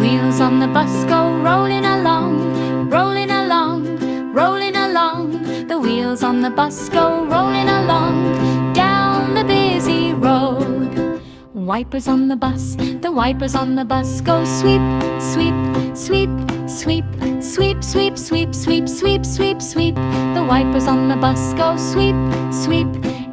Wheels on the bus go rolling along, rolling along, rolling along. The wheels on the bus go rolling along down the busy road. Wipers on the bus, the wipers on the bus go sweep, sweep, sweep, sweep, sweep, sweep, sweep, sweep, sweep, sweep, sweep. The wipers on the bus go sweep, sweep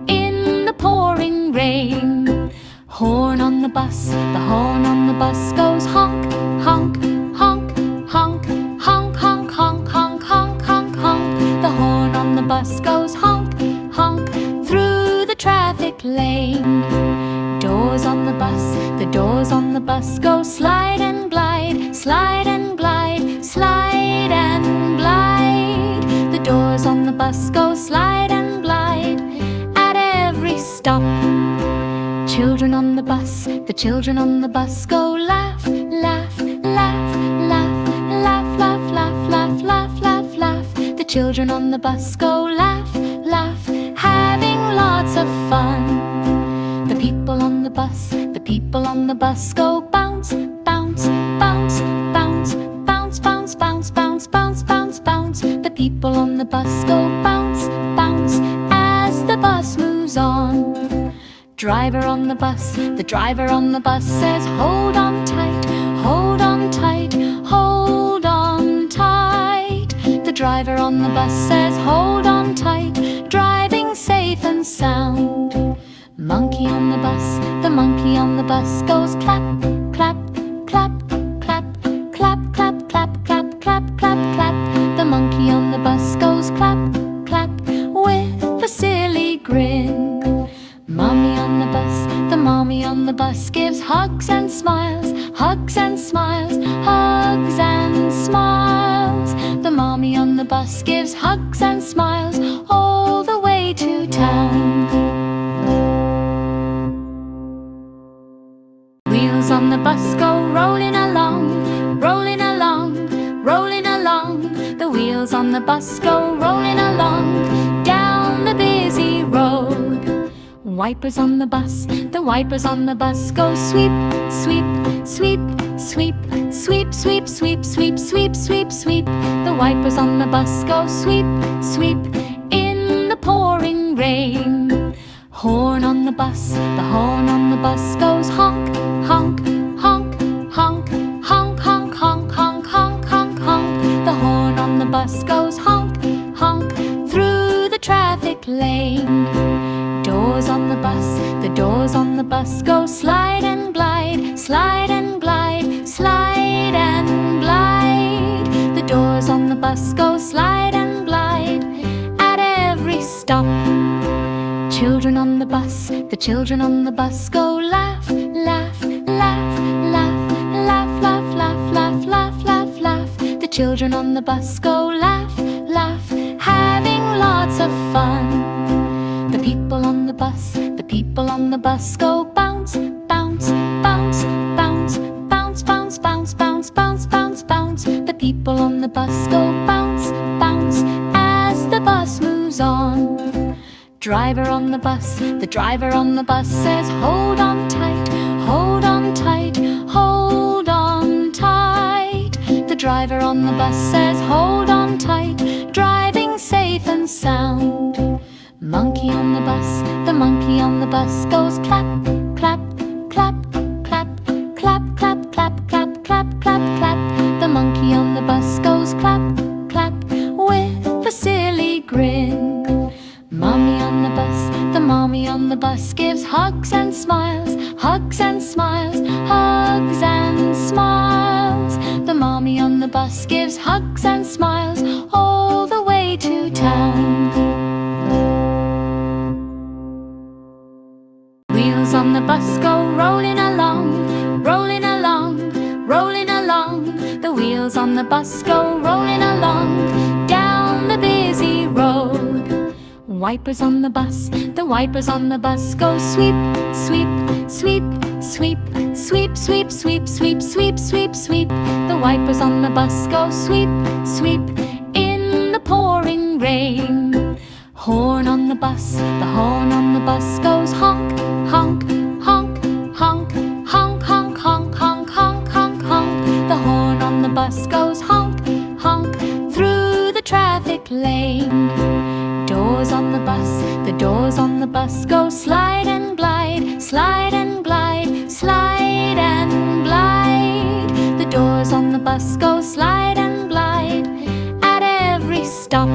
in the pouring rain. Horn on the bus, the horn on the bus goes honk, honk, honk, honk, honk, honk, honk, honk, honk, honk, honk. The horn on the bus goes honk, honk through the traffic lane. Doors on the bus, the doors on the bus go slide and glide, slide and glide, slide and glide. The doors on the bus go slide and glide at every stop. Children on the bus, the children on the bus go laugh, laugh, laugh, laugh, laugh, laugh, laugh, laugh, laugh, laugh, laugh. The children on the bus go laugh, laugh, having lots of fun. The people on the bus, the people on the bus go bounce, bounce, bounce, bounce, bounce, bounce, bounce, bounce, bounce, bounce, bounce. The people on the bus go bounce, bounce as the bus moves on. Driver on the bus, the driver on the bus says hold on tight, hold on tight, hold on tight. The driver on the bus says hold on tight, driving safe and sound. Monkey on the bus, the monkey on the bus goes clap, clap, clap, clap, clap, clap, clap, clap, clap, clap, clap. The monkey on the bus goes clap, clap with a silly grin. Mommy on the bus, the mommy on the bus gives hugs and smiles, hugs and smiles, hugs and smiles. The mommy on the bus gives hugs and smiles all the way to town. Wheels on the bus go rolling along, rolling along, rolling along. The wheels on the bus go rolling along down the busy road. Wipers on the bus, the wipers on the bus go sweep, sweep, sweep, sweep, sweep, sweep, sweep, sweep, sweep, sweep, sweep. The wipers on the bus go sweep, sweep in the pouring rain. Horn on the bus, the horn on the bus goes honk, honk, honk, honk, honk, honk, honk, honk, honk, honk, honk. The horn on the bus goes honk, honk through the traffic lane. Doors on the bus, the doors on the bus go slide and glide, slide and glide, slide and glide. The doors on the bus go slide and glide at every stop. Children on the bus, the children on the bus go laugh, laugh, laugh, laugh, laugh, laugh, laugh, laugh, laugh, laugh, laugh. The children on the bus go laugh, laugh, having lots of fun. The people on the bus, the people on the bus go bounce, bounce, bounce, bounce, bounce, bounce, bounce, bounce, bounce, bounce, bounce. The people on the bus go bounce, bounce as the bus moves on. Driver on the bus, the driver on the bus says hold on tight, hold on tight, hold on tight. The driver on the bus says hold on tight, driving safe and sound. Monkey on the bus, the monkey on the bus goes clap, clap, clap, clap, clap, clap, clap, clap, clap, clap, clap. The monkey on the bus goes clap, clap with a silly grin. Mommy on the bus, the mommy on the bus gives hugs and smiles, hugs and smiles, hugs and smiles. The mommy on the bus gives hugs and smiles all the way to town. Wheels on the bus go rolling along, rolling along, rolling along. The wheels on the bus go rolling along down the busy road. Wipers on the bus, the wipers on the bus go sweep, sweep, sweep, sweep, sweep, sweep, sweep, sweep, sweep, sweep, sweep. The wipers on the bus go sweep, sweep in the pouring rain. Horn on the bus, the horn on the bus goes honk, honk, honk, honk, honk, honk, honk, honk, honk, honk, honk. The horn bus goes honk, honk through the traffic lane. Doors on the bus, the doors on the bus go slide and glide, slide and glide, slide and glide. The doors on the bus go slide and glide at every stop.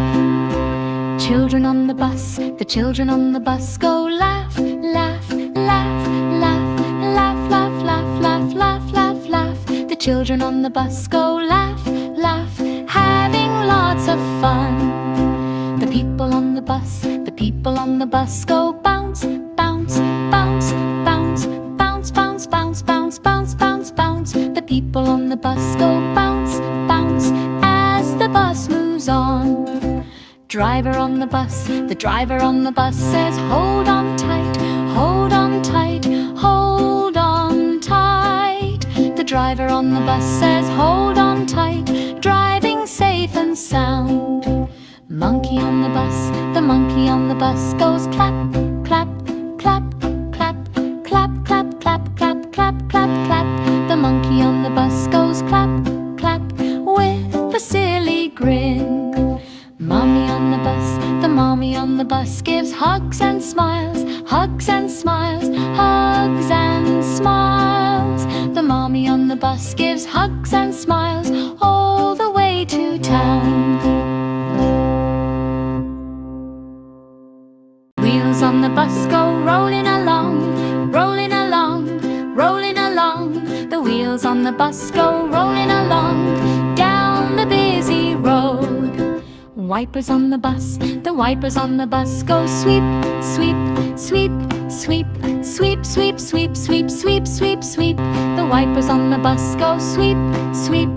Children on the bus, the children on the bus go laugh, laugh, laugh, laugh, laugh, laugh, laugh, laugh, laugh, laugh, laugh. The children on the bus go laugh, laugh, having lots of fun. The people on the bus, the people on the bus go bounce, bounce, bounce, bounce, bounce, bounce, bounce, bounce, bounce, bounce, bounce. The people on the bus go bounce, bounce as the bus moves on. Driver on the bus, the driver on the bus says hold on tight, hold on tight, hold on tight. The driver on the bus says hold on tight, driving safe and sound. Monkey on the bus, the monkey on the bus goes clap, clap, clap, clap, clap, clap, clap, clap, clap, clap, clap. The monkey on the bus goes clap, clap with a silly grin. Mommy on the bus, the mommy on the bus gives hugs and smiles, hugs and smiles, hugs and smiles. The mommy on the bus gives hugs and smiles all the way to town. Wheels on the bus go rolling along, rolling along, rolling along. The wheels on the bus go rolling along down the busy road. Wipers on the bus, the wipers on the bus go sweep, sweep, sweep, sweep, sweep, sweep, sweep, sweep, sweep, sweep, sweep. The wipers on the bus go sweep, sweep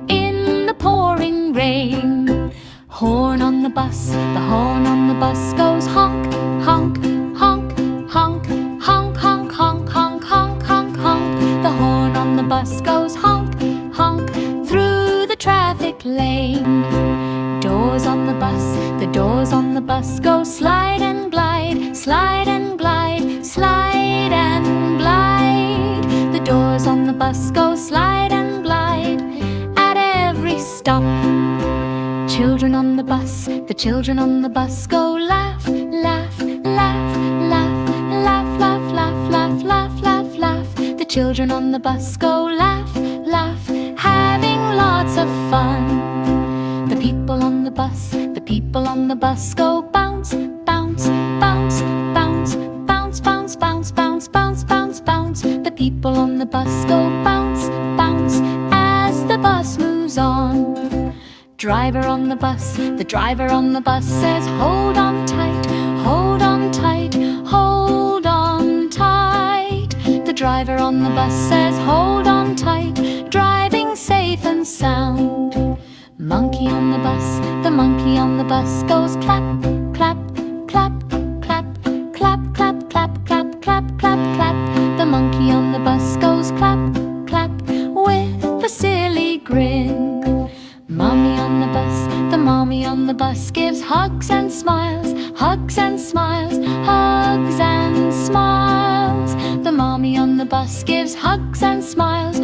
in the pouring rain. Horn on the bus, the horn on the bus goes honk, honk, honk, honk, honk, honk, honk, honk, honk, honk, honk. The horn on the bus goes honk, honk through the traffic lane. Doors on the bus, the doors on the bus go slide and glide, slide and glide, slide and glide. The doors on the bus go slide and glide at every stop. Children on the bus, the children on the bus go laugh, laugh, laugh, laugh, laugh, laugh, laugh, laugh, laugh, laugh, laugh. The children on the bus go laugh, laugh, having lots of fun. The people on the bus, the people on the bus go bounce, bounce, bounce, bounce, bounce, bounce, bounce, bounce, bounce, bounce, bounce. The people on the bus go bounce, bounce as the bus moves on. Driver on the bus, the driver on the bus says hold on tight, hold on tight, hold on tight. The driver on the bus says hold on tight, driving safe and sound. Monkey on the bus, the monkey on the bus goes clap, clap, clap, clap, clap, clap, clap, clap, clap, clap, clap. The monkey on the bus goes clap, clap with a silly grin. Mommy on the bus, the mommy on the bus gives hugs and smiles, hugs and smiles, hugs and smiles. The mommy on the bus gives hugs and smiles